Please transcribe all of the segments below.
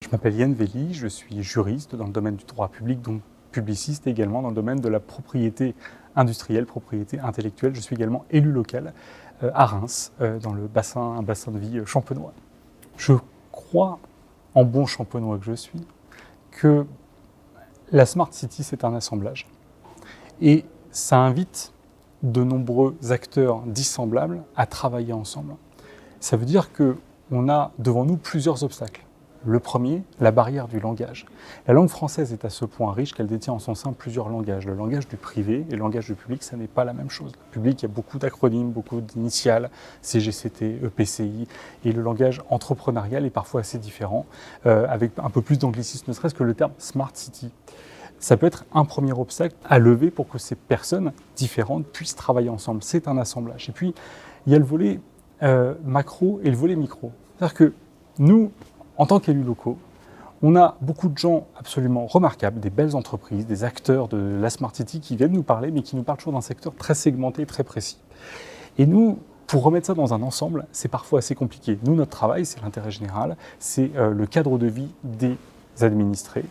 Je m'appelle Yann Velli, je suis juriste dans le domaine du droit public, donc publiciste également dans le domaine de la propriété industrielle, propriété intellectuelle. Je suis également élu local à Reims, dans un bassin de vie champenois. Je crois, en bon champenois que je suis, que la Smart City, c'est un assemblage. Et ça invite de nombreux acteurs dissemblables à travailler ensemble. Ça veut dire qu'on a devant nous plusieurs obstacles. Le premier, la barrière du langage. La langue française est à ce point riche qu'elle détient en son sein plusieurs langages. Le langage du privé et le langage du public, ça n'est pas la même chose. Le public, il y a beaucoup d'acronymes, beaucoup d'initiales, CGCT, EPCI, et le langage entrepreneurial est parfois assez différent, avec un peu plus d'anglicisme, ne serait-ce que le terme Smart City. Ça peut être un premier obstacle à lever pour que ces personnes différentes puissent travailler ensemble. C'est un assemblage. Et puis, il y a le volet macro et le volet micro. C'est-à-dire que nous, en tant qu'élus locaux, on a beaucoup de gens absolument remarquables, des belles entreprises, des acteurs de la Smart City qui viennent nous parler, mais qui nous parlent toujours d'un secteur très segmenté, très précis. Et nous, pour remettre ça dans un ensemble, c'est parfois assez compliqué. Nous, notre travail, c'est l'intérêt général, c'est le cadre de vie des administrés.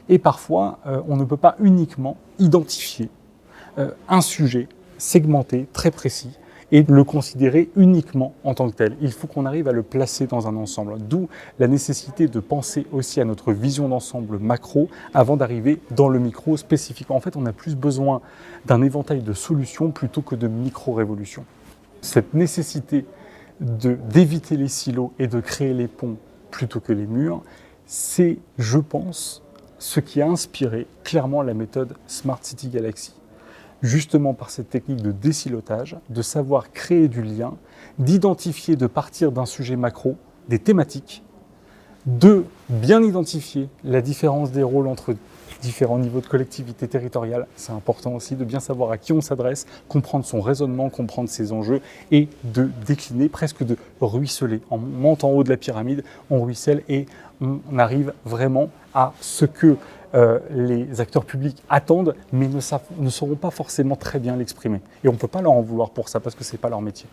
Et parfois, on ne peut pas uniquement identifier un sujet segmenté, très précis, et le considérer uniquement en tant que tel. Il faut qu'on arrive à le placer dans un ensemble. D'où la nécessité de penser aussi à notre vision d'ensemble macro avant d'arriver dans le micro spécifique. En fait, on a plus besoin d'un éventail de solutions plutôt que de micro-révolutions. Cette nécessité d'éviter les silos et de créer les ponts plutôt que les murs, c'est, je pense, ce qui a inspiré clairement la méthode Smart City Galaxy. Justement par cette technique de désilotage, de savoir créer du lien, d'identifier, de partir d'un sujet macro, des thématiques, de bien identifier la différence des rôles entre différents niveaux de collectivité territoriale. C'est important aussi de bien savoir à qui on s'adresse, comprendre son raisonnement, comprendre ses enjeux et de décliner, presque de ruisseler. On monte en haut de la pyramide, on ruisselle et on arrive vraiment à ce que les acteurs publics attendent, mais ne sauront pas forcément très bien l'exprimer. Et on ne peut pas leur en vouloir pour ça, parce que ce n'est pas leur métier.